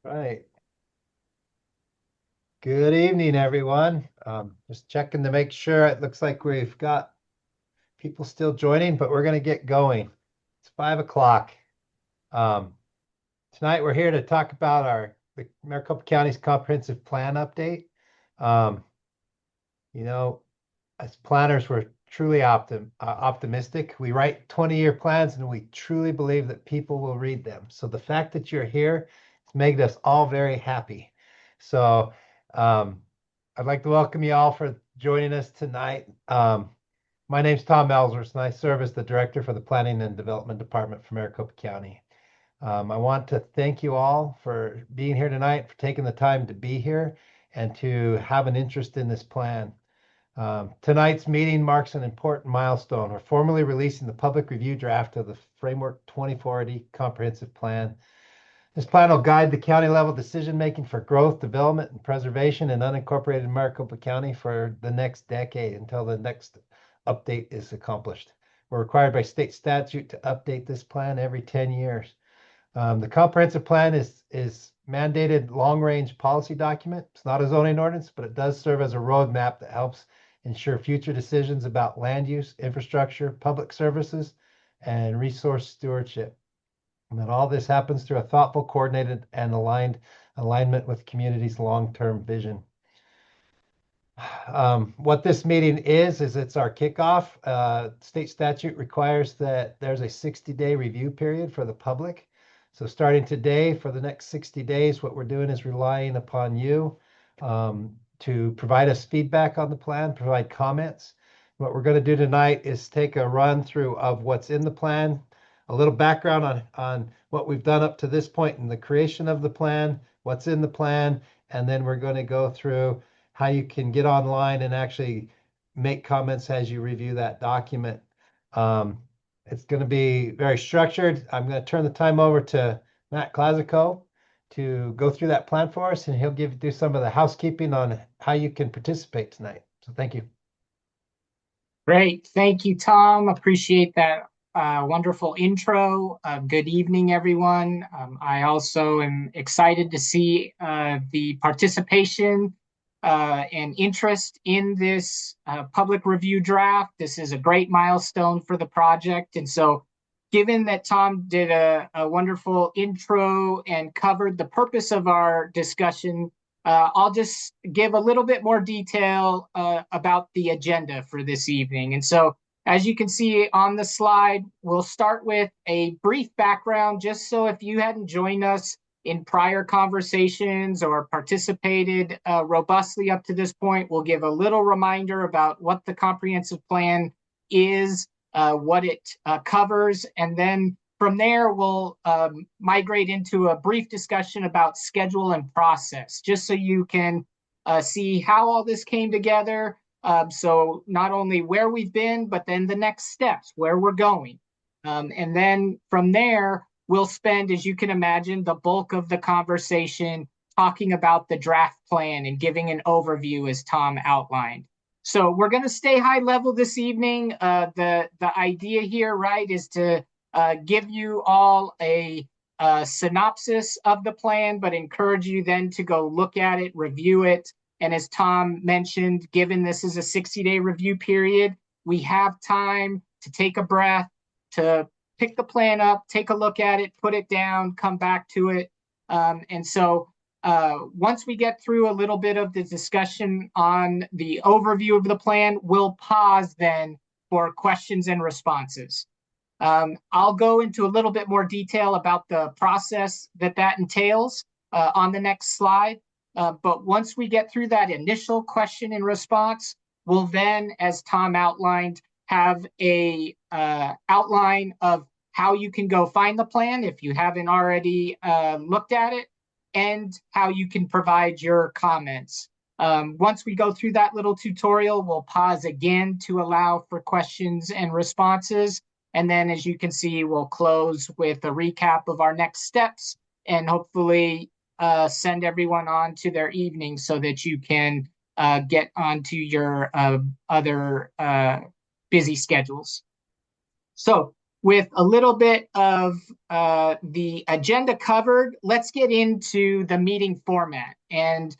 Right. Good evening, everyone. Just checking to make sure. It looks like we've got people still joining, but we're going to get going. It's 5 o'clock. Um, Tonight we're here to talk about the Maricopa County's comprehensive plan update. Um, you know, as planners, we're truly optimistic. We write 20-year plans, and we truly believe that people will read them. So the fact that you're here has made us all very happy. So um, I'd like to welcome you all for joining us tonight. My name's Tom Ellsworth, and I serve as the Director for the Planning and Development Department for Maricopa County. I want to thank you all for being here tonight, for taking the time to be here, and to have an interest in this plan. Tonight's meeting marks an important milestone. We're formally releasing the public review draft of the Framework 2040 Comprehensive Plan. This plan will guide the county level decision making for growth, development, and preservation in unincorporated Maricopa County for the next decade until the next update is accomplished. We're required by state statute to update this plan every 10 years. The comprehensive plan is mandated long-range policy document. It's not a zoning ordinance, but it does serve as a roadmap that helps ensure future decisions about land use, infrastructure, public services, and resource stewardship. And that all this happens through a thoughtful, coordinated, and alignment with community's long-term vision. What this meeting is it's our kickoff. State statute requires that there's a 60-day review period for the public. So starting today, for the next 60 days, what we're doing is relying upon you to provide us feedback on the plan, provide comments. What we're going to do tonight is take a run through of what's in the plan, a little background on what we've done up to this point in the creation of the plan, what's in the plan, and then we're going to go through how you can get online and actually make comments as you review that document. Um, it's going to be very structured. I'm going to turn the time over to Matt Clasico to go through that plan for us, and he'll do some of the housekeeping on how you can participate tonight. So thank you. Great. Thank you, Tom. Appreciate that wonderful intro. Good evening, everyone. I also am excited to see the participation and interest in this public review draft. This is a great milestone for the project. And so, given that Tom did a wonderful intro and covered the purpose of our discussion, I'll just give a little bit more detail about the agenda for this evening. And so, as you can see on the slide, we'll start with a brief background, just so if you hadn't joined us in prior conversations or participated robustly up to this point, we'll give a little reminder about what the comprehensive plan is, what it covers, and then from there, we'll migrate into a brief discussion about schedule and process, just so you can see how all this came together. So not only where we've been, but then the next steps, where we're going. And then from there, we'll spend, as you can imagine, the bulk of the conversation talking about the draft plan and giving an overview as Tom outlined. So we're going to stay high level this evening. The idea here, right, is to give you all a synopsis of the plan, but encourage you then to go look at it, review it. And as Tom mentioned, given this is a 60-day review period, we have time to take a breath, to pick the plan up, take a look at it, put it down, come back to it. And so once we get through a little bit of the discussion on the overview of the plan, we'll pause then for questions and responses. I'll go into a little bit more detail about the process that entails on the next slide. But once we get through that initial question and response, we'll then, as Tom outlined, have a outline of how you can go find the plan if you haven't already looked at it, and how you can provide your comments. Once we go through that little tutorial, we'll pause again to allow for questions and responses. And then, as you can see, we'll close with a recap of our next steps and hopefully send everyone on to their evening so that you can get onto your other busy schedules. So with a little bit of the agenda covered, let's get into the meeting format. And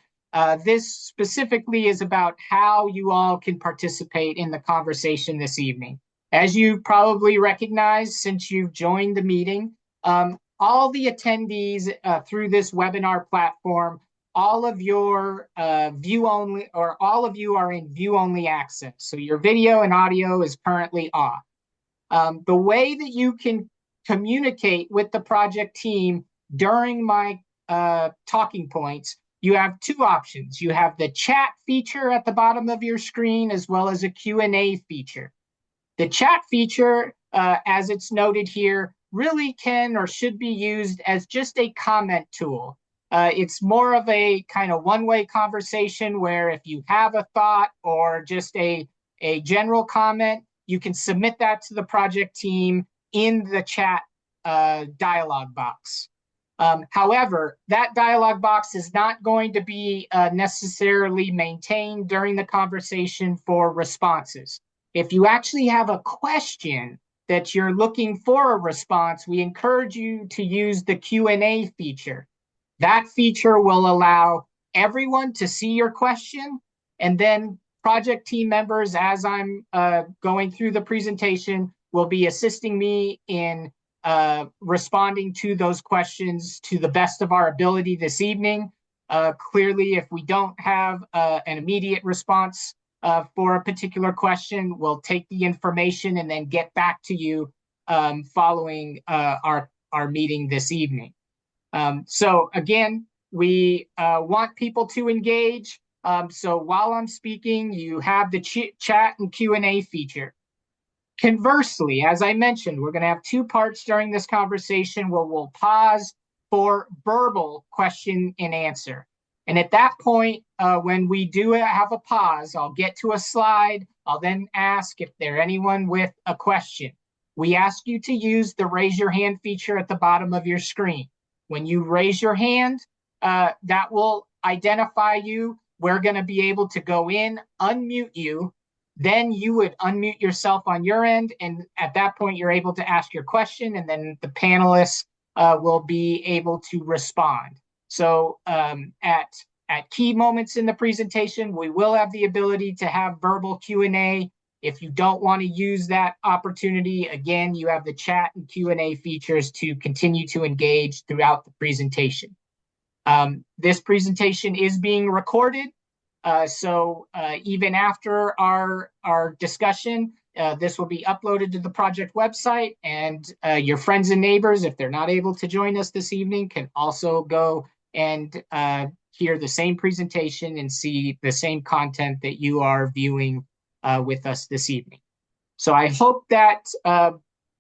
this specifically is about how you all can participate in the conversation this evening. As you probably recognize since you've joined the meeting, all the attendees through this webinar platform, all of your view only, or all of you are in view only access. So your video and audio is currently off. The way that you can communicate with the project team during my talking points, you have two options. You have the chat feature at the bottom of your screen, as well as a Q&A feature. The chat feature, as it's noted here, really can or should be used as just a comment tool. It's more of a kind of one-way conversation where if you have a thought or just a general comment, you can submit that to the project team in the chat dialog box. However, that dialog box is not going to be necessarily maintained during the conversation for responses. If you actually have a question that you're looking for a response, we encourage you to use the Q&A feature. That feature will allow everyone to see your question, and then project team members, as I'm going through the presentation, will be assisting me in responding to those questions to the best of our ability this evening. Clearly, if we don't have an immediate response for a particular question, we'll take the information and then get back to you following our meeting this evening. So again, we want people to engage. So while I'm speaking, you have the chat and Q&A feature. Conversely, as I mentioned, we're going to have two parts during this conversation where we'll pause for verbal question and answer. And at that point, when we do have a pause, I'll get to a slide. I'll then ask if there's anyone with a question. We ask you to use the raise your hand feature at the bottom of your screen. When you raise your hand, that will identify you. We're going to be able to go in, unmute you. Then you would unmute yourself on your end. And at that point, you're able to ask your question. And then the panelists will be able to respond. So at key moments in the presentation, we will have the ability to have verbal Q&A. If you don't want to use that opportunity, again, you have the chat and Q&A features to continue to engage throughout the presentation. This presentation is being recorded. So even after our discussion, this will be uploaded to the project website, and your friends and neighbors, if they're not able to join us this evening, can also go and hear the same presentation and see the same content that you are viewing with us this evening. So I hope that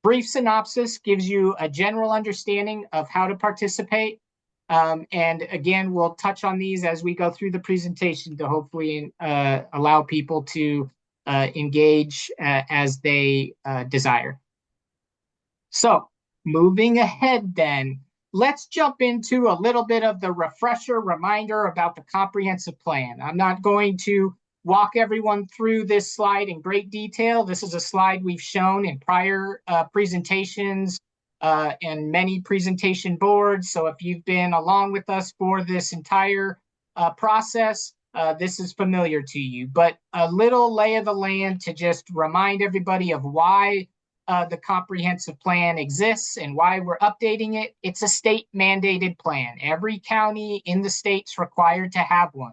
brief synopsis gives you a general understanding of how to participate. And again, we'll touch on these as we go through the presentation to hopefully allow people to engage as they desire. So moving ahead then, let's jump into a little bit of the refresher reminder about the comprehensive plan. I'm not going to walk everyone through this slide in great detail. This is a slide we've shown in prior presentations and many presentation boards. So if you've been along with us for this entire process, this is familiar to you. But a little lay of the land to just remind everybody of why the comprehensive plan exists and why we're updating it. It's a state mandated plan. Every county in the state's required to have one.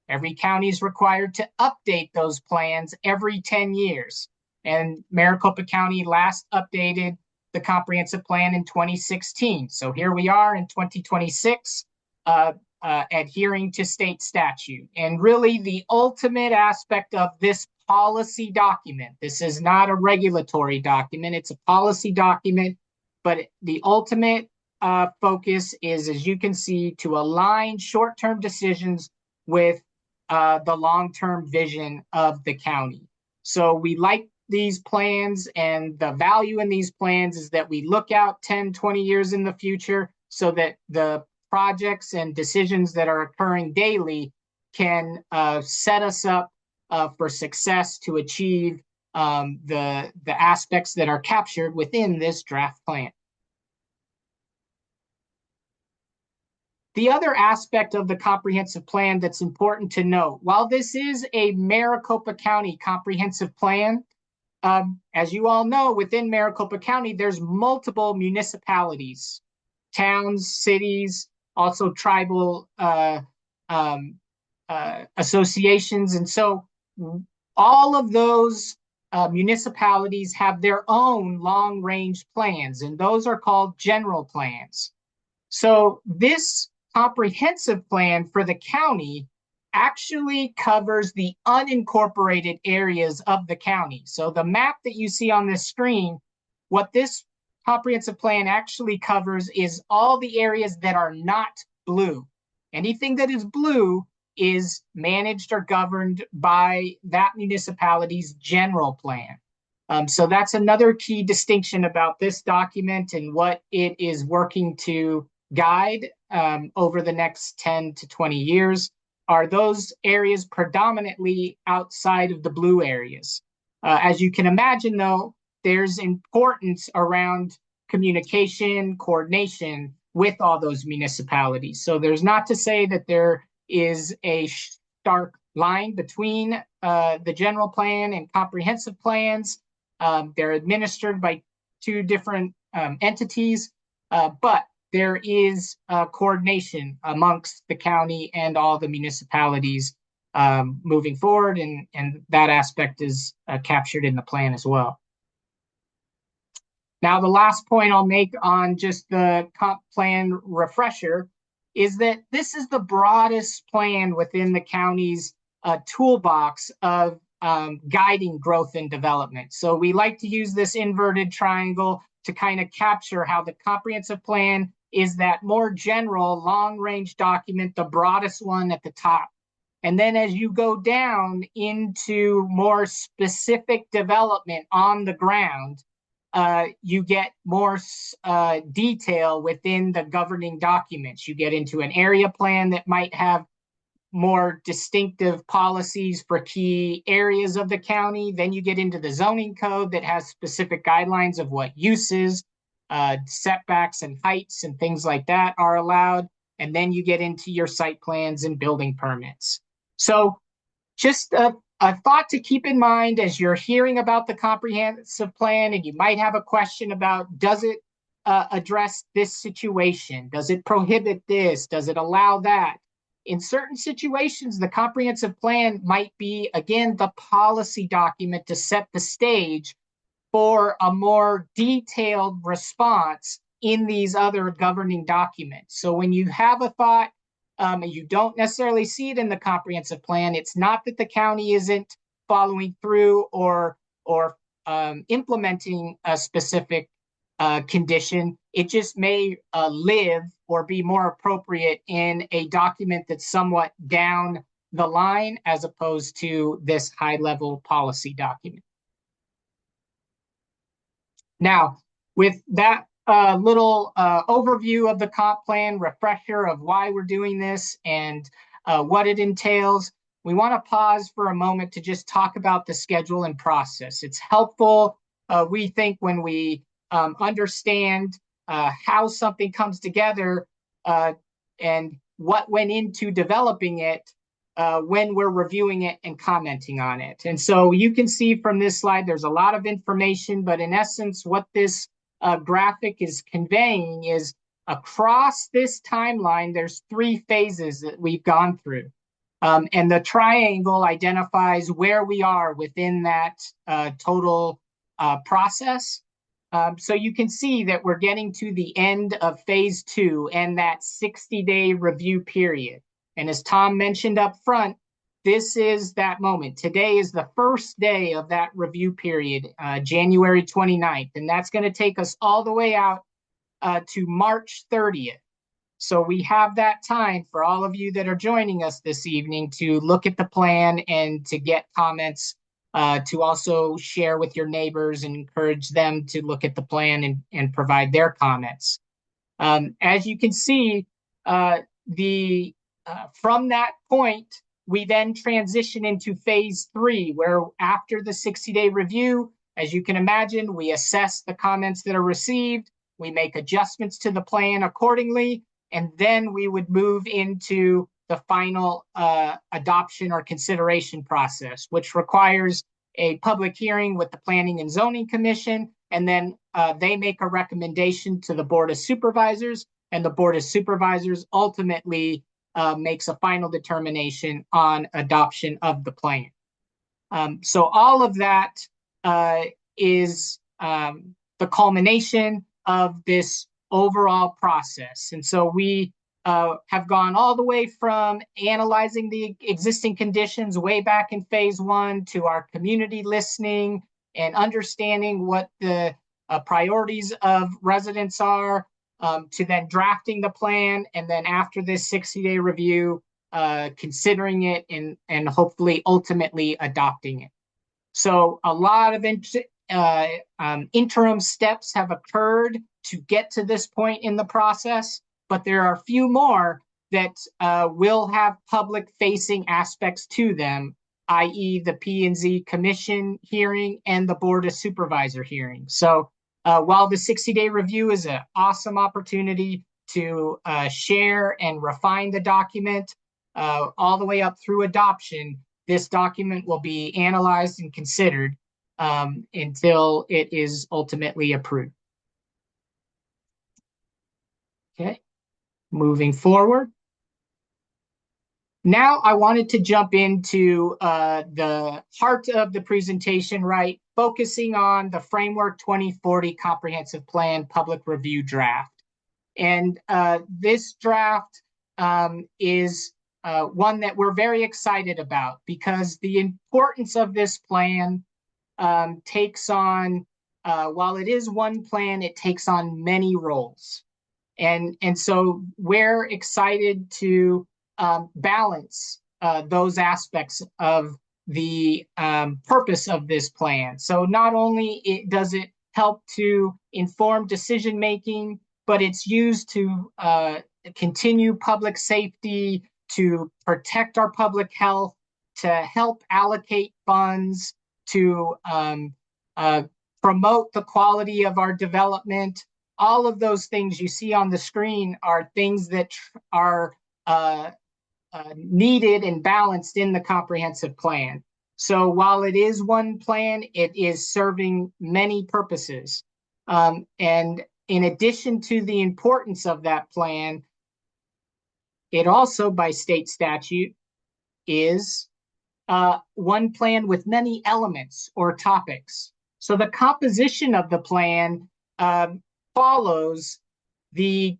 Every county is required to update those plans every 10 years. And Maricopa County last updated the comprehensive plan in 2016. So here we are in 2026, adhering to state statute. And really the ultimate aspect of this policy document, this is not a regulatory document, it's a policy document, but the ultimate focus is, as you can see, to align short-term decisions with the long-term vision of the county. So we like these plans, and the value in these plans is that we look out 10, 20 years in the future so that the projects and decisions that are occurring daily can set us up for success to achieve the aspects that are captured within this draft plan. The other aspect of the comprehensive plan that's important to note, while this is a Maricopa County comprehensive plan, as you all know, within Maricopa County, there's multiple municipalities, towns, cities, also tribal associations. And so all of those municipalities have their own long-range plans, and those are called general plans. So this comprehensive plan for the county actually covers the unincorporated areas of the county. So the map that you see on this screen, what this comprehensive plan actually covers is all the areas that are not blue. Anything that is blue is managed or governed by that municipality's general plan. So that's another key distinction about this document and what it is working to guide over the next 10 to 20 years are those areas predominantly outside of the blue areas. As you can imagine, though, there's importance around communication, coordination with all those municipalities. So there's not to say that there is a stark line between the general plan and comprehensive plans. They're administered by two different entities, but there is coordination amongst the county and all the municipalities moving forward, and that aspect is captured in the plan as well. Now, the last point I'll make on just the comp plan refresher is that this is the broadest plan within the county's toolbox of guiding growth and development. So we like to use this inverted triangle to kind of capture how the comprehensive plan is that more general long-range document, the broadest one at the top. And then as you go down into more specific development on the ground, you get more detail within the governing documents. You get into an area plan that might have more distinctive policies for key areas of the county. Then you get into the zoning code that has specific guidelines of what uses, setbacks and heights and things like that are allowed. And then you get into your site plans and building permits. So just a thought to keep in mind as you're hearing about the comprehensive plan, and you might have a question about, does it address this situation? Does it prohibit this? Does it allow that? In certain situations, the comprehensive plan might be, again, the policy document to set the stage for a more detailed response in these other governing documents. So when you have a thought and you don't necessarily see it in the comprehensive plan, it's not that the county isn't following through or implementing a specific condition. It just may live or be more appropriate in a document that's somewhat down the line as opposed to this high-level policy document. Now, with that little overview of the comp plan, refresher of why we're doing this and what it entails, we want to pause for a moment to just talk about the schedule and process. It's helpful, we think, when we understand how something comes together and what went into developing it when we're reviewing it and commenting on it. And so you can see from this slide, there's a lot of information, but in essence, what this graphic is conveying is across this timeline, there's 3 phases that we've gone through. And the triangle identifies where we are within that total process. So you can see that we're getting to the end of phase 2 and that 60-day review period. And as Tom mentioned up front, this is that moment. Today is the first day of that review period, January 29th. And that's going to take us all the way out to March 30th. So we have that time for all of you that are joining us this evening to look at the plan and to get comments, to also share with your neighbors and encourage them to look at the plan and provide their comments. As you can see, from that point, we then transition into phase 3, where after the 60-day review, as you can imagine, we assess the comments that are received, we make adjustments to the plan accordingly, and then we would move into the final adoption or consideration process, which requires a public hearing with the Planning and Zoning Commission, and then they make a recommendation to the Board of Supervisors, and the Board of Supervisors ultimately makes a final determination on adoption of the plan. So all of that is the culmination of this overall process. And so we have gone all the way from analyzing the existing conditions way back in phase 1 to our community listening and understanding what the priorities of residents are, to then drafting the plan, and then after this 60-day review, considering it and hopefully ultimately adopting it. So a lot of interim steps have occurred to get to this point in the process, but there are a few more that will have public-facing aspects to them, i.e. the P&Z Commission hearing and the Board of Supervisor hearing. So while the 60-day review is an awesome opportunity to share and refine the document all the way up through adoption, this document will be analyzed and considered until it is ultimately approved. Okay, moving forward. Now I wanted to jump into the heart of the presentation, right? Focusing on the Framework 2040 Comprehensive Plan Public Review Draft. And this draft is one that we're very excited about, because the importance of this plan takes on, while it is one plan, it takes on many roles. And so we're excited to balance those aspects of the purpose of this plan. So not only does it help to inform decision making, but it's used to continue public safety, to protect our public health, to help allocate funds, to promote the quality of our development. All of those things you see on the screen are things that are needed and balanced in the comprehensive plan. So while it is one plan, it is serving many purposes. And in addition to the importance of that plan, it also, by state statute, is one plan with many elements or topics. So the composition of the plan follows the,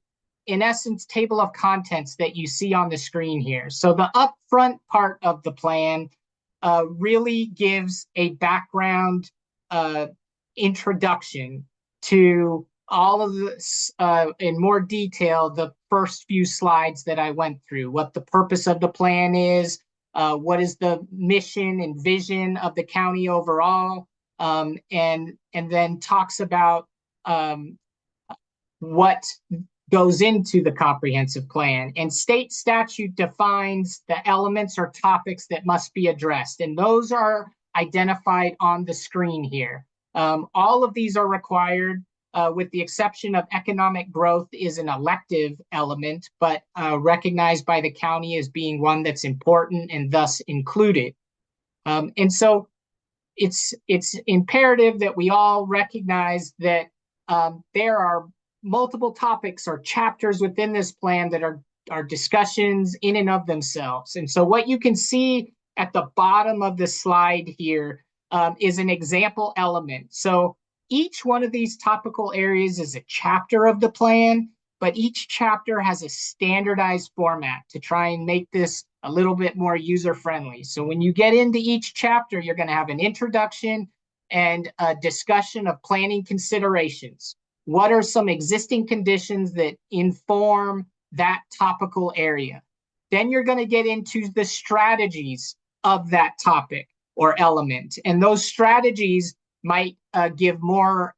in essence, table of contents that you see on the screen here. So the upfront part of the plan really gives a background introduction to all of this in more detail, the first few slides that I went through, what the purpose of the plan is, what is the mission and vision of the county overall, and then talks about what goes into the comprehensive plan. And state statute defines the elements or topics that must be addressed, and those are identified on the screen here. All of these are required, with the exception of economic growth is an elective element, but recognized by the county as being one that's important and thus included. And so it's imperative that we all recognize that there are multiple topics or chapters within this plan that are discussions in and of themselves. And so what you can see at the bottom of the slide here is an example element. So each one of these topical areas is a chapter of the plan, but each chapter has a standardized format to try and make this a little bit more user-friendly. So when you get into each chapter, you're going to have an introduction and a discussion of planning considerations. What are some existing conditions that inform that topical area? Then you're going to get into the strategies of that topic or element. And those strategies might give more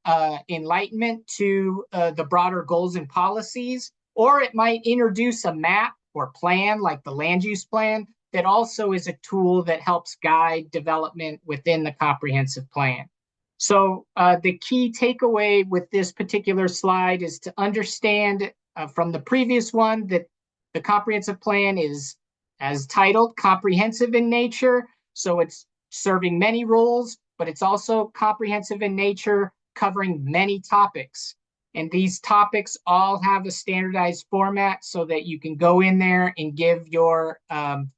enlightenment to the broader goals and policies, or it might introduce a map or plan like the land use plan that also is a tool that helps guide development within the comprehensive plan. So the key takeaway with this particular slide is to understand from the previous one that the comprehensive plan is, as titled, comprehensive in nature. So it's serving many roles, but it's also comprehensive in nature, covering many topics. And these topics all have a standardized format so that you can go in there and give your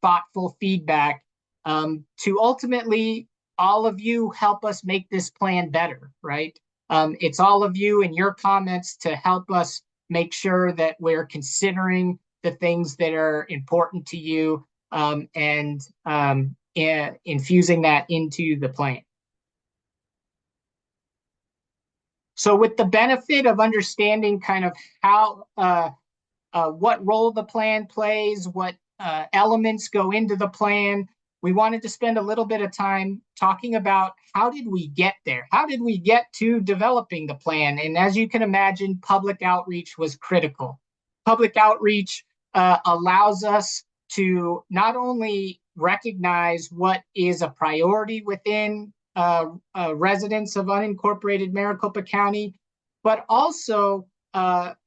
thoughtful feedback to ultimately all of you help us make this plan better, right? It's all of you and your comments to help us make sure that we're considering the things that are important to you and infusing that into the plan. So with the benefit of understanding kind of how, what role the plan plays, what elements go into the plan, we wanted to spend a little bit of time talking about how did we get there? How did we get to developing the plan? And as you can imagine, public outreach was critical. Public outreach allows us to not only recognize what is a priority within residents of unincorporated Maricopa County, but also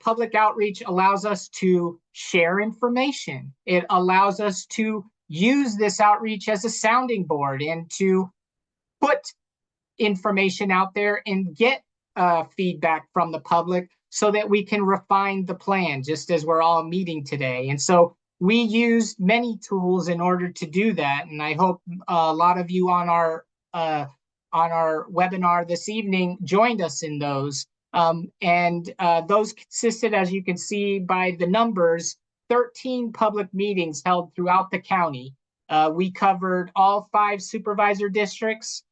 public outreach allows us to share information. It allows us to use this outreach as a sounding board and to put information out there and get feedback from the public so that we can refine the plan, just as we're all meeting today. And so we used many tools in order to do that. And I hope a lot of you on our webinar this evening joined us in those. Those consisted, as you can see by the numbers, 13 public meetings held throughout the county. We covered all 5 supervisor districts,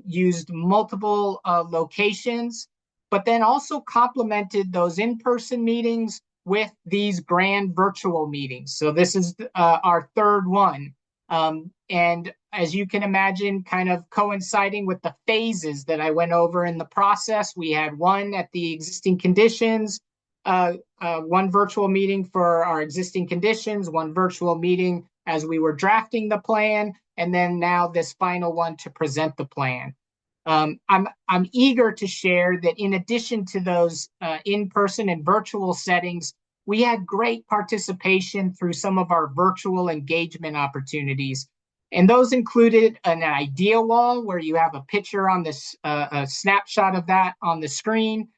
used multiple locations, but then also complemented those in-person meetings with these grand virtual meetings. So this is our third one. And as you can imagine, kind of coinciding with the phases that I went over in the process, we had one at the existing conditions, one virtual meeting for our existing conditions, one virtual meeting as we were drafting the plan, and then now this final one to present the plan. I'm eager to share that in addition to those in-person and virtual settings, we had great participation through some of our virtual engagement opportunities. And those included an idea wall where you have a picture on this, a snapshot of that on the screen,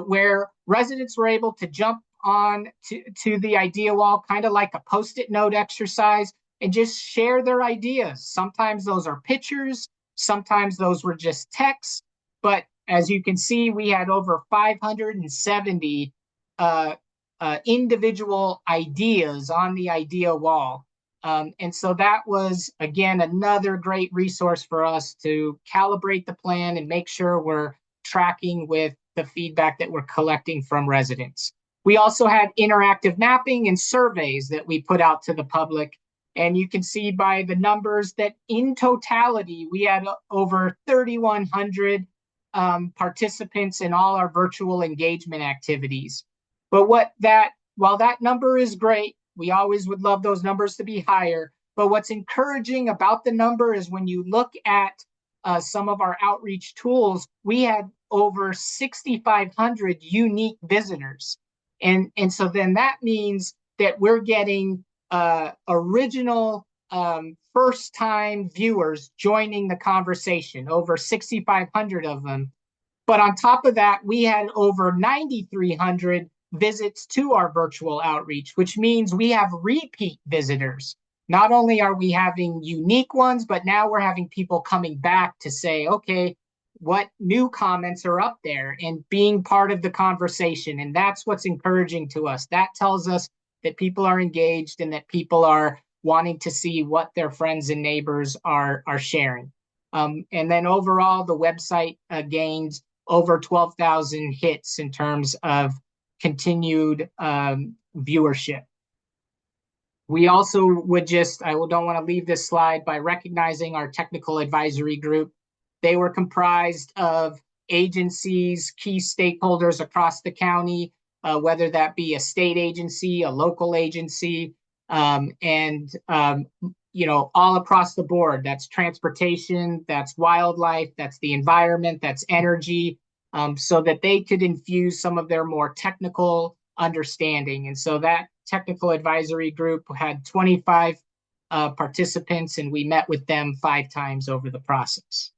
where residents were able to jump on to the idea wall, kind of like a Post-it note exercise, and just share their ideas. Sometimes those are pictures, sometimes those were just text, but as you can see, we had over 570 individual ideas on the idea wall. And so that was, again, another great resource for us to calibrate the plan and make sure we're tracking with the feedback that we're collecting from residents. We also had interactive mapping and surveys that we put out to the public. And you can see by the numbers that in totality, we had over 3,100 participants in all our virtual engagement activities. But while that number is great, we always would love those numbers to be higher. But what's encouraging about the number is when you look at some of our outreach tools, we had over 6,500 unique visitors. And so then that means that we're getting original first-time viewers joining the conversation, over 6,500 of them. But on top of that, we had over 9,300 visits to our virtual outreach, which means we have repeat visitors. Not only are we having unique ones, but now we're having people coming back to say, okay, what new comments are up there, and being part of the conversation. And that's what's encouraging to us. That tells us that people are engaged and that people are wanting to see what their friends and neighbors are sharing. And then overall, the website gained over 12,000 hits in terms of continued viewership. We also would I don't want to leave this slide by recognizing our technical advisory group. They were comprised of agencies, key stakeholders across the county, whether that be a state agency, a local agency, and all across the board. That's transportation, that's wildlife, that's the environment, that's energy, so that they could infuse some of their more technical understanding. And so that technical advisory group had 25 participants, and we met with them 5 times over the process.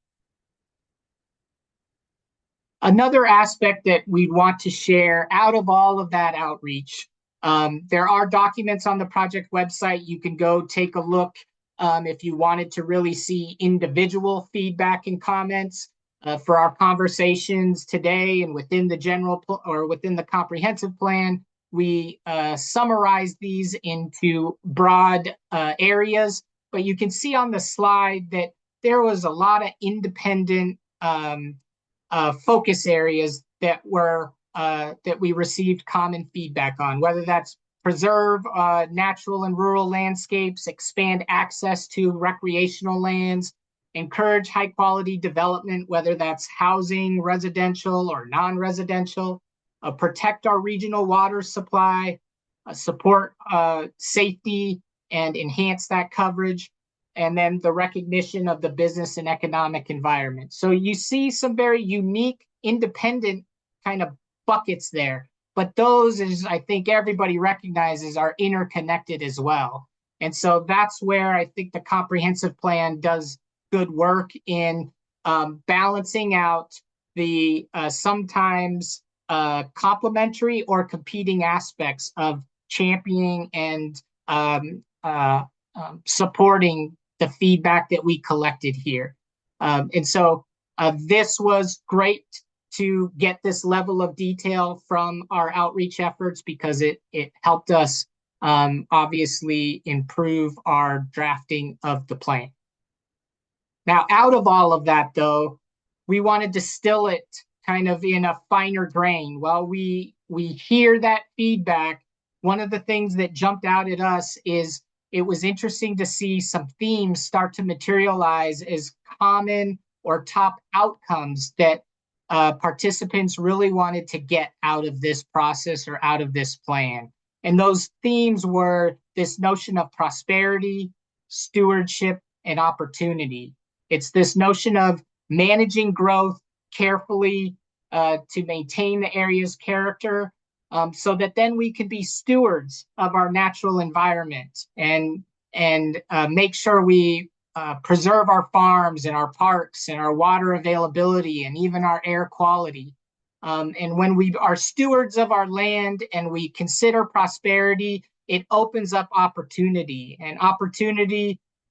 Another aspect that we want to share out of all of that outreach, there are documents on the project website. You can go take a look if you wanted to really see individual feedback and comments for our conversations today and within the general or within the comprehensive plan. We summarize these into broad areas, but you can see on the slide that there was a lot of independent focus areas that we received common feedback on, whether that's preserve natural and rural landscapes, expand access to recreational lands, encourage high quality development, whether that's housing, residential or non-residential, protect our regional water supply, support safety and enhance that coverage, and then the recognition of the business and economic environment. So you see some very unique, independent kind of buckets there, but those, as I think everybody recognizes, are interconnected as well. And so that's where I think the comprehensive plan does good work in balancing out the sometimes complementary or competing aspects of championing and supporting the feedback that we collected here. And so this was great to get this level of detail from our outreach efforts, because it helped us obviously improve our drafting of the plan. Now, out of all of that, though, we want to distill it kind of in a finer grain. While we hear that feedback, one of the things that jumped out at us is it was interesting to see some themes start to materialize as common or top outcomes that participants really wanted to get out of this process or out of this plan. And those themes were this notion of prosperity, stewardship, and opportunity. It's this notion of managing growth carefully to maintain the area's character, so that then we can be stewards of our natural environment and make sure we preserve our farms and our parks and our water availability and even our air quality. And when we are stewards of our land and we consider prosperity, it opens up opportunity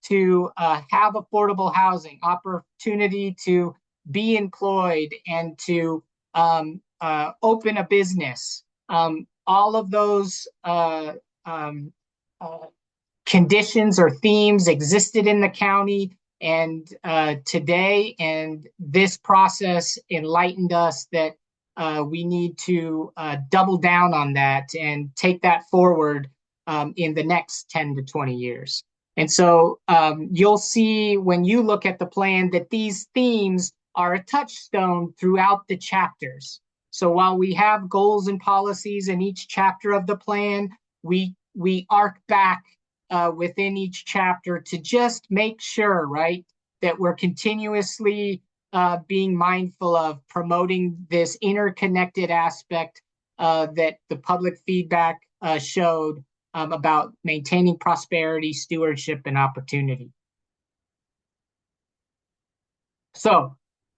to have affordable housing, opportunity to be employed, and to open a business. All of those conditions or themes existed in the county and today, and this process enlightened us that we need to double down on that and take that forward in the next 10 to 20 years. And so you'll see when you look at the plan that these themes are a touchstone throughout the chapters. So while we have goals and policies in each chapter of the plan, we arc back within each chapter to just make sure, right, that we're continuously being mindful of promoting this interconnected aspect that the public feedback showed about maintaining prosperity, stewardship, and opportunity. So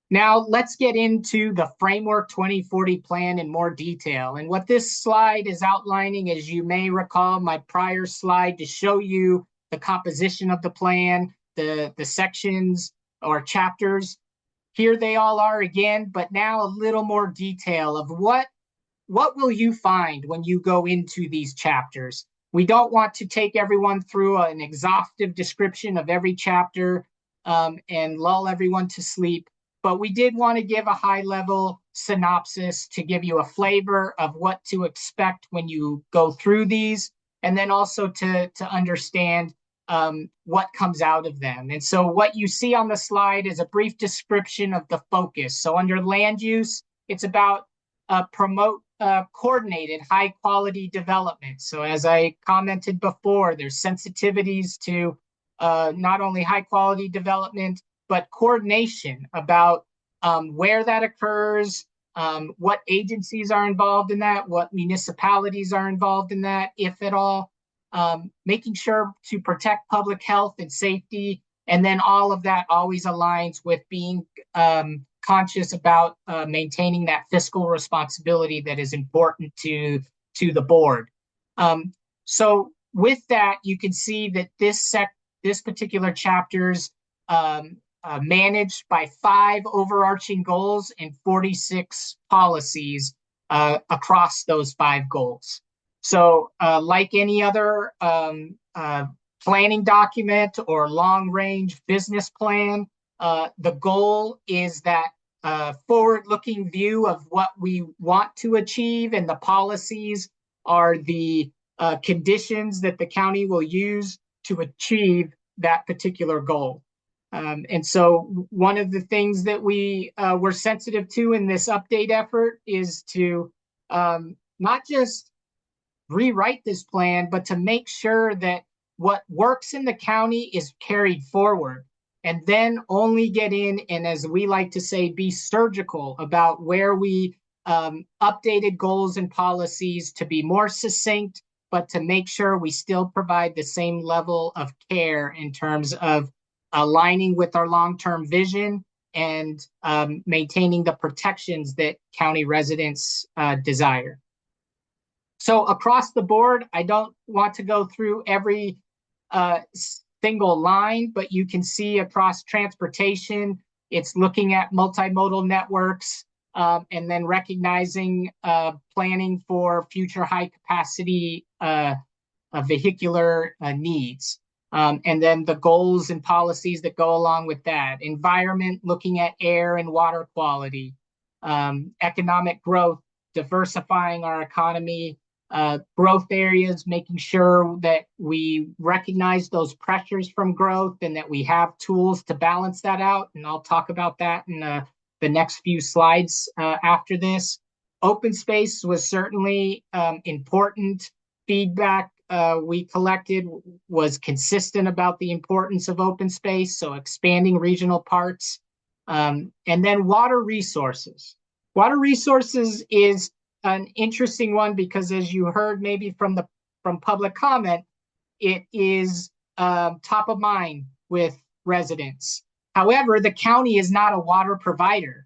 now let's get into the Framework 2040 plan in more detail. And what this slide is outlining, as you may recall my prior slide to show you the composition of the plan, the sections or chapters, here they all are again, but now a little more detail of what will you find when you go into these chapters. We don't want to take everyone through an exhaustive description of every chapter and lull everyone to sleep, but we did want to give a high-level synopsis to give you a flavor of what to expect when you go through these, and then also to understand what comes out of them. And so what you see on the slide is a brief description of the focus. So under land use, it's about promote coordinated high-quality development. So as I commented before, there's sensitivities to not only high quality development, but coordination about where that occurs, what agencies are involved in that, what municipalities are involved in that, if at all, making sure to protect public health and safety. And then all of that always aligns with being conscious about maintaining that fiscal responsibility that is important to the board. So with that, you can see that this particular chapter's managed by 5 overarching goals and 46 policies across those 5 goals. So like any other planning document or long-range business plan, the goal is that forward-looking view of what we want to achieve, and the policies are the conditions that the county will use to achieve that particular goal. And so one of the things that we were sensitive to in this update effort is to not just rewrite this plan, but to make sure that what works in the county is carried forward, and then only get in and, as we like to say, be surgical about where we updated goals and policies to be more succinct, but to make sure we still provide the same level of care in terms of aligning with our long-term vision and maintaining the protections that county residents desire. So across the board, I don't want to go through every single line, but you can see across transportation, it's looking at multimodal networks, and then recognizing planning for future high capacity vehicular needs. And then the goals and policies that go along with that. Environment, looking at air and water quality. Economic growth, diversifying our economy. Growth areas, making sure that we recognize those pressures from growth and that we have tools to balance that out. And I'll talk about that in the next few slides after this. Open space was certainly important. Feedback we collected was consistent about the importance of open space, so expanding regional parks. And then water resources. Water resources is an interesting one because, as you heard maybe from public comment, it is top of mind with residents. However, the county is not a water provider,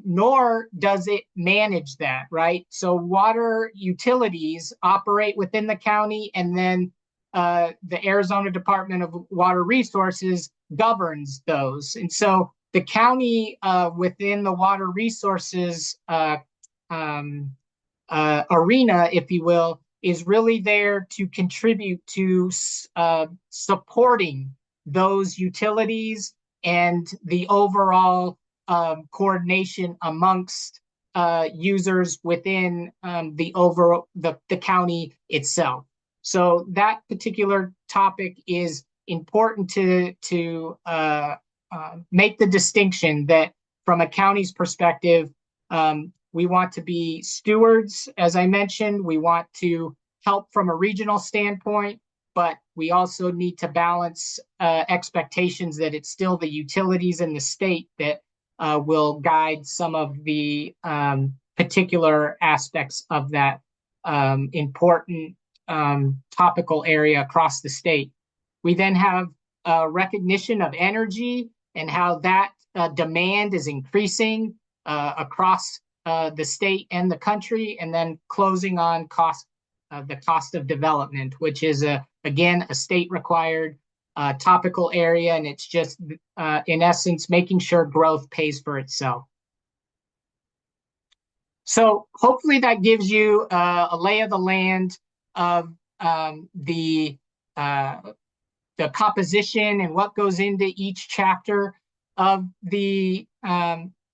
nor does it manage that, right? So water utilities operate within the county, and then the Arizona Department of Water Resources governs those. And so the county within the water resources arena, if you will, is really there to contribute to supporting those utilities and the overall coordination amongst users within the county itself. So that particular topic is important to make the distinction that from a county's perspective, we want to be stewards, as I mentioned. We want to help from a regional standpoint, but we also need to balance expectations that it's still the utilities in the state that will guide some of the particular aspects of that important topical area across the state. We then have recognition of energy and how that demand is increasing across the state and the country, and then closing on the cost of development, which is again a state required topical area, and it's just in essence making sure growth pays for itself. So hopefully that gives you a lay of the land of the composition and what goes into each chapter of the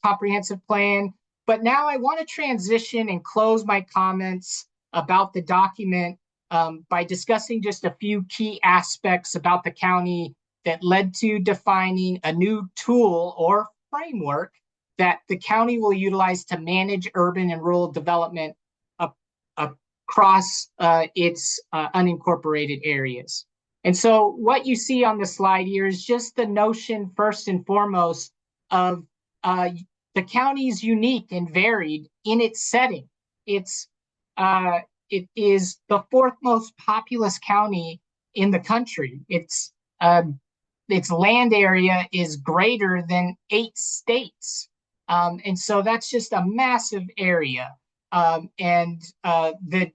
comprehensive plan. But now I want to transition and close my comments about the document by discussing just a few key aspects about the county that led to defining a new tool or framework that the county will utilize to manage urban and rural development across its unincorporated areas. And so what you see on the slide here is just the notion, first and foremost, of uh, the county is unique and varied in its setting. It's it is the fourth most populous county in the country. Uh, its land area is greater than 8 states, and so that's just a massive area. And the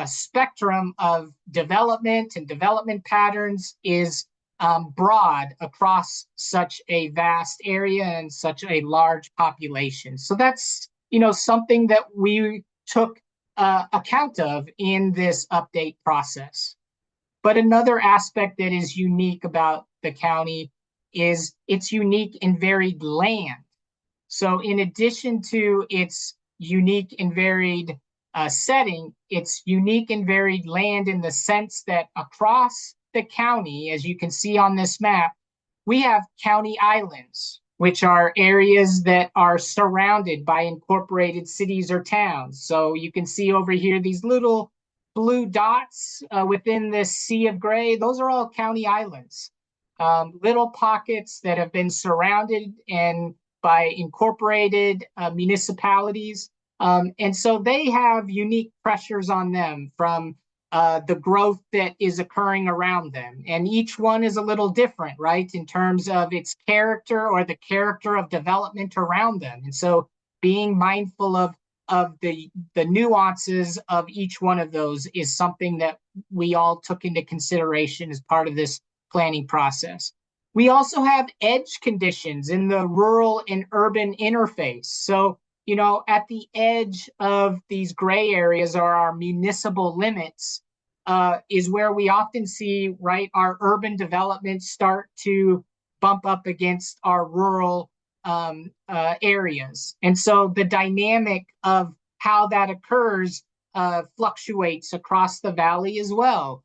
spectrum of development and development patterns is broad across such a vast area and such a large population. So that's something that we took account of in this update process. But another aspect that is unique about the county is its unique and varied land. So, in addition to its unique and varied setting, it's unique and varied land in the sense that across the county, as you can see on this map, we have county islands, which are areas that are surrounded by incorporated cities or towns. So, you can see over here these little blue dots within this sea of gray. Those are all county islands, little pockets that have been surrounded and by incorporated municipalities. And so they have unique pressures on them from the growth that is occurring around them. And each one is a little different, right, in terms of its character or the character of development around them. And so being mindful of the nuances of each one of those is something that we all took into consideration as part of this planning process. We also have edge conditions in the rural and urban interface. So, at the edge of these gray areas are our municipal limits, is where we often see, right, our urban development start to bump up against our rural areas. And so the dynamic of how that occurs fluctuates across the valley as well.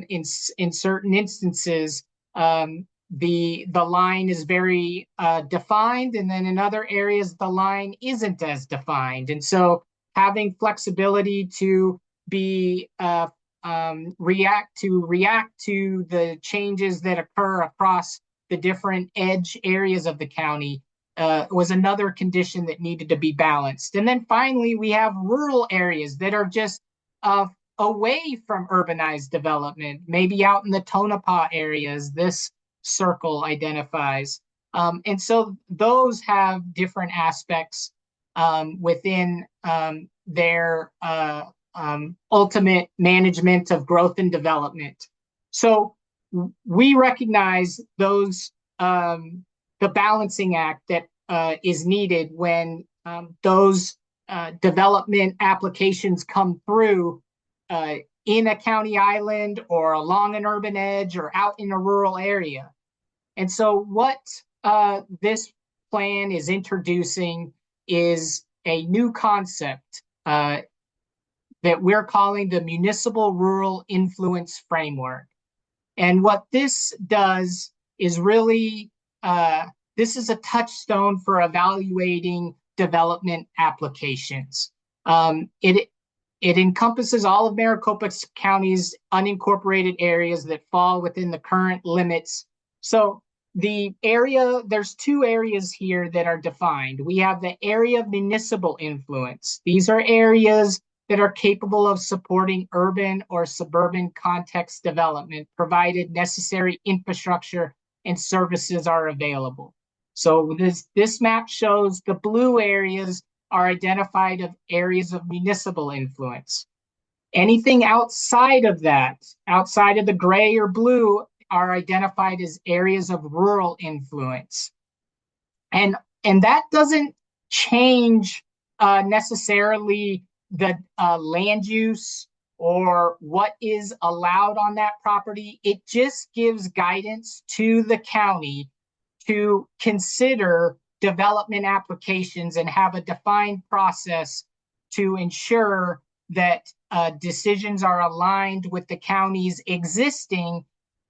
In certain instances, the line is very defined, and then in other areas the line isn't as defined. And so having flexibility to be react to the changes that occur across the different edge areas of the county was another condition that needed to be balanced. And then finally, we have rural areas that are just away from urbanized development, maybe out in the Tonopah areas. This circle identifies. And so those have different aspects within their ultimate management of growth and development. So we recognize those, the balancing act that is needed when those development applications come through in a county island or along an urban edge or out in a rural area. And so what this plan is introducing is a new concept that we're calling the Municipal Rural Influence Framework. And what this does is really, this is a touchstone for evaluating development applications. It encompasses all of Maricopa County's unincorporated areas that fall within the current limits. So there's 2 areas here that are defined. We have the area of municipal influence. These are areas that are capable of supporting urban or suburban context development, provided necessary infrastructure and services are available. So this map shows the blue areas are identified as areas of municipal influence. Anything outside of that, outside of the gray or blue, are identified as areas of rural influence. And that doesn't change necessarily the land use or what is allowed on that property. It just gives guidance to the county to consider development applications and have a defined process to ensure that decisions are aligned with the county's existing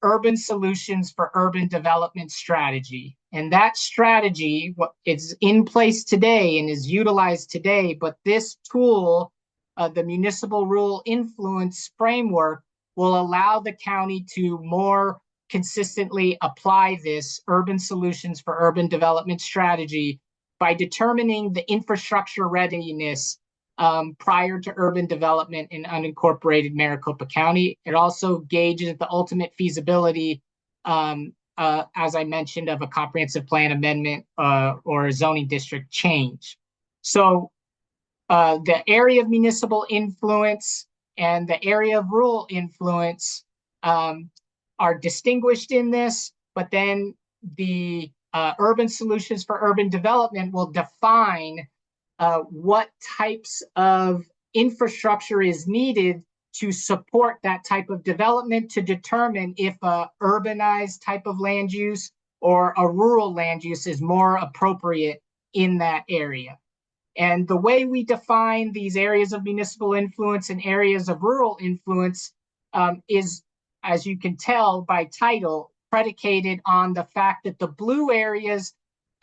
urban solutions for urban development strategy. And that strategy is in place today and is utilized today, but this tool, the Municipal Rural Influence Framework, will allow the county to more consistently apply this urban solutions for urban development strategy by determining the infrastructure readiness prior to urban development in unincorporated Maricopa County. It also gauges the ultimate feasibility, as I mentioned, of a comprehensive plan amendment or a zoning district change. So the area of municipal influence and the area of rural influence are distinguished in this, but then the urban solutions for urban development will define what types of infrastructure is needed to support that type of development to determine if a urbanized type of land use or a rural land use is more appropriate in that area. And the way we define these areas of municipal influence and areas of rural influence is, as you can tell by title, predicated on the fact that the blue areas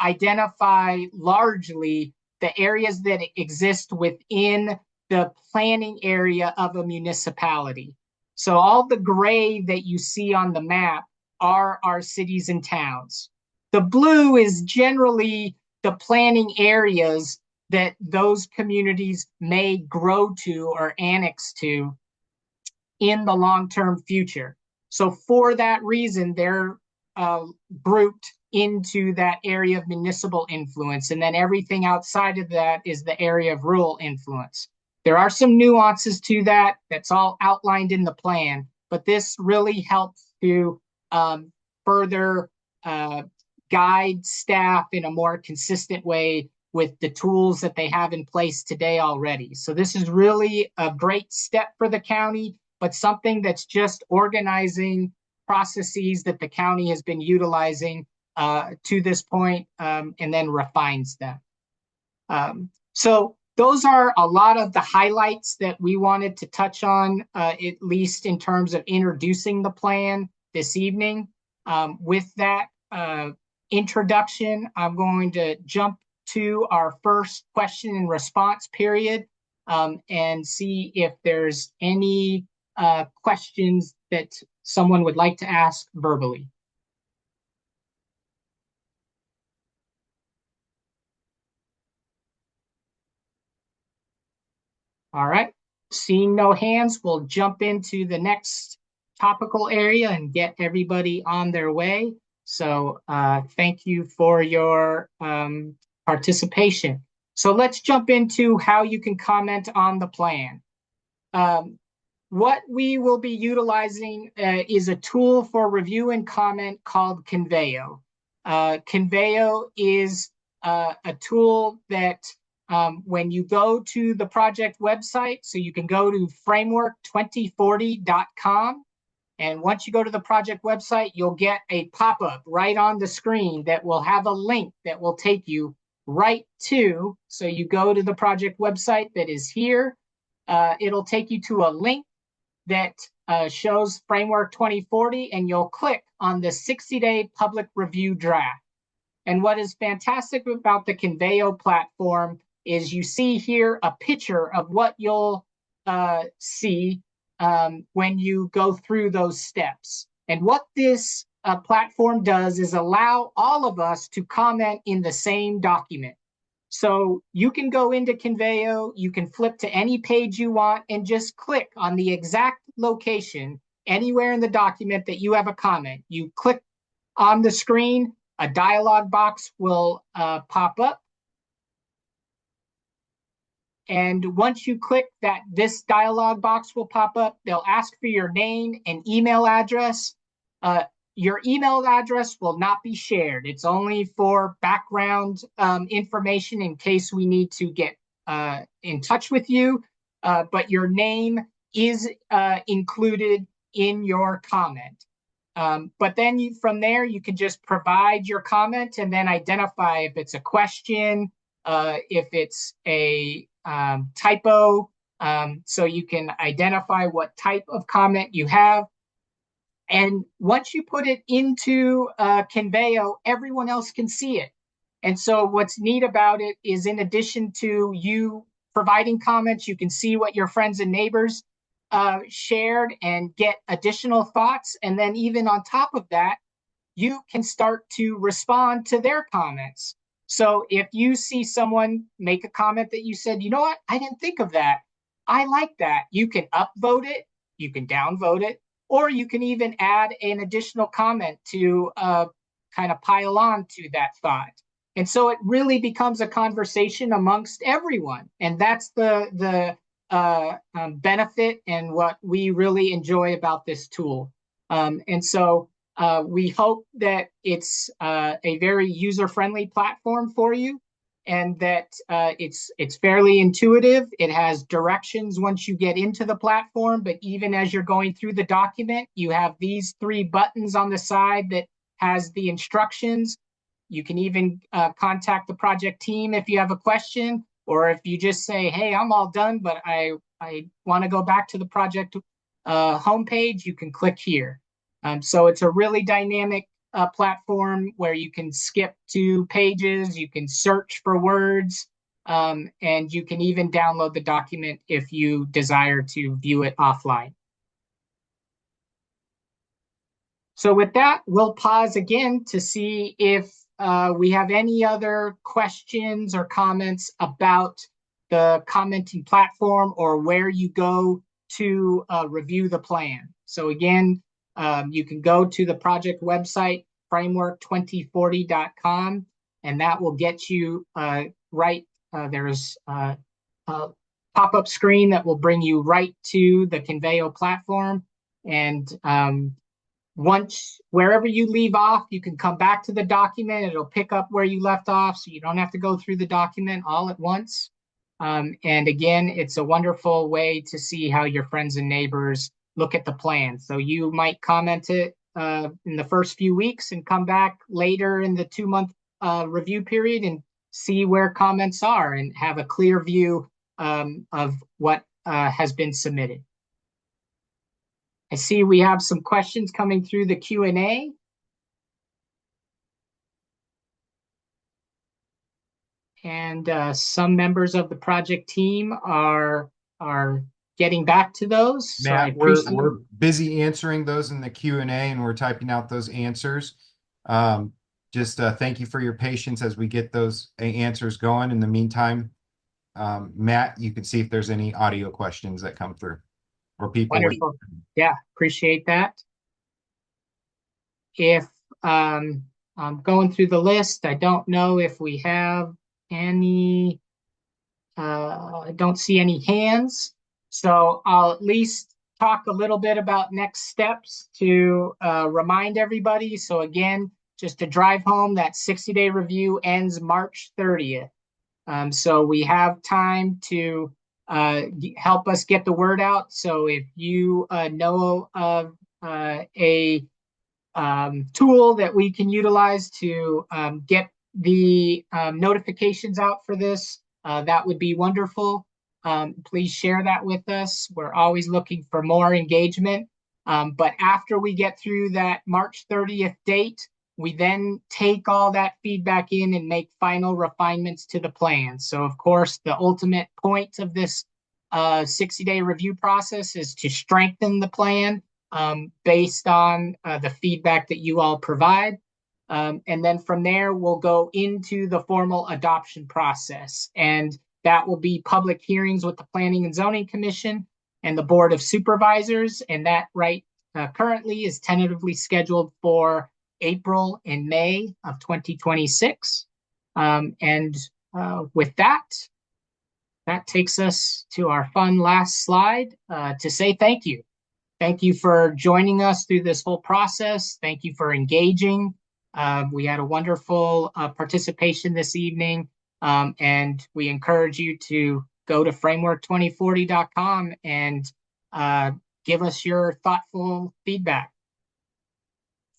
identify largely the areas that exist within the planning area of a municipality. So all the gray that you see on the map are our cities and towns. The blue is generally the planning areas that those communities may grow to or annex to in the long-term future. So for that reason, they're grouped into that area of municipal influence. And then everything outside of that is the area of rural influence. There are some nuances to that. That's all outlined in the plan, but this really helps to further guide staff in a more consistent way with the tools that they have in place today already. So this is really a great step for the county, but something that's just organizing processes that the county has been utilizing to this point, and then refines them. So those are a lot of the highlights that we wanted to touch on, at least in terms of introducing the plan this evening. With that introduction, I'm going to jump to our first question and response period and see if there's any questions that someone would like to ask verbally. All right, seeing no hands, we'll jump into the next topical area and get everybody on their way. So thank you for your participation. So let's jump into how you can comment on the plan. What we will be utilizing is a tool for review and comment called Conveo. Conveo is a tool that when you go to the project website, so you can go to framework2040.com. And once you go to the project website, you'll get a pop-up right on the screen that will have a link that will take you right to, so you go to the project website that is here. It'll take you to a link that shows Framework 2040, and you'll click on the 60-day public review draft. And what is fantastic about the Conveo platform is you see here a picture of what you'll see when you go through those steps. And what this platform does is allow all of us to comment in the same document. So you can go into Conveo, you can flip to any page you want and just click on the exact location anywhere in the document that you have a comment. You click on the screen, a dialog box will pop up. And once you click that, this dialog box will pop up. They'll ask for your name and email address. Your email address will not be shared. It's only for background information in case we need to get in touch with you. But your name is included in your comment. But then from there, you can just provide your comment and then identify if it's a question, if it's a typo, so you can identify what type of comment you have. And once you put it into Conveo, everyone else can see it. And so what's neat about it is, in addition to you providing comments, you can see what your friends and neighbors shared and get additional thoughts. And then even on top of that, you can start to respond to their comments. So if you see someone make a comment that you said, you know what, I didn't think of that. I like that. You can upvote it, you can downvote it, or you can even add an additional comment to kind of pile on to that thought. And so it really becomes a conversation amongst everyone. And that's the benefit and what we really enjoy about this tool. And so we hope that it's a very user-friendly platform for you, and that it's fairly intuitive. It has directions once you get into the platform, but even as you're going through the document, you have these 3 buttons on the side that has the instructions. You can even contact the project team if you have a question, or if you just say, hey, I'm all done, but I want to go back to the project homepage, you can click here. So it's a really dynamic platform where you can skip to pages, you can search for words, and you can even download the document if you desire to view it offline. So with that, we'll pause again to see if we have any other questions or comments about the commenting platform or where you go to review the plan. So again, you can go to the project website, framework2040.com, and that will get you there's a pop-up screen that will bring you right to the Conveo platform. And once, wherever you leave off, you can come back to the document. It'll pick up where you left off, so you don't have to go through the document all at once. And again, it's a wonderful way to see how your friends and neighbors look at the plan. So you might comment it in the first few weeks and come back later in the 2-month review period and see where comments are and have a clear view of what has been submitted. I see we have some questions coming through the Q&A. And some members of the project team are getting back to those. So Matt, we're busy answering those in the Q&A, and we're typing out those answers. Just thank you for your patience as we get those answers going. In the meantime, Matt, you can see if there's any audio questions that come through or people. Wonderful. Yeah, appreciate that. If I'm going through the list, I don't know if we have any, I don't see any hands. So I'll at least talk a little bit about next steps to remind everybody. So again, just to drive home, that 60-day review ends March 30th. So we have time to help us get the word out. So if you know of a tool that we can utilize to get the notifications out for this, that would be wonderful. Please share that with us. We're always looking for more engagement. But after we get through that March 30th date, we then take all that feedback in and make final refinements to the plan. So of course, the ultimate point of this 60-day review process is to strengthen the plan based on the feedback that you all provide. And then from there, we'll go into the formal adoption process. And that will be public hearings with the Planning and Zoning Commission and the Board of Supervisors. And that currently is tentatively scheduled for April and May of 2026. With that takes us to our fun last slide to say thank you. Thank you for joining us through this whole process. Thank you for engaging. We had a wonderful participation this evening, and we encourage you to go to framework2040.com and give us your thoughtful feedback.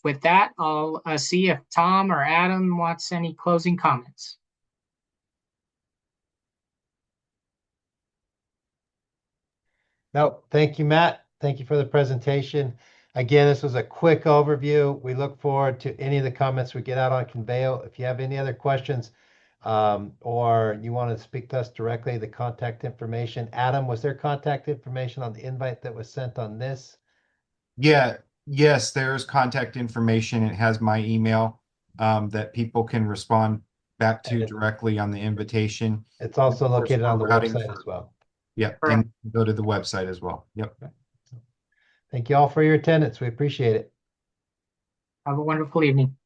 With that, I'll see if Tom or Adam wants any closing comments. No, thank you, Matt. Thank you for the presentation. Again, this was a quick overview. We look forward to any of the comments we get out on Conveo. If you have any other questions, or you want to speak to us directly, the contact information. Adam, was there contact information on the invite that was sent on this? Yeah, yes, there's contact information. It has my email that people can respond back to And directly on the invitation. it's also Of course, located on the we're routing website for- as well. Yeah, and go to the website as well. Yep. Thank you all for your attendance. We appreciate it. Have a wonderful evening.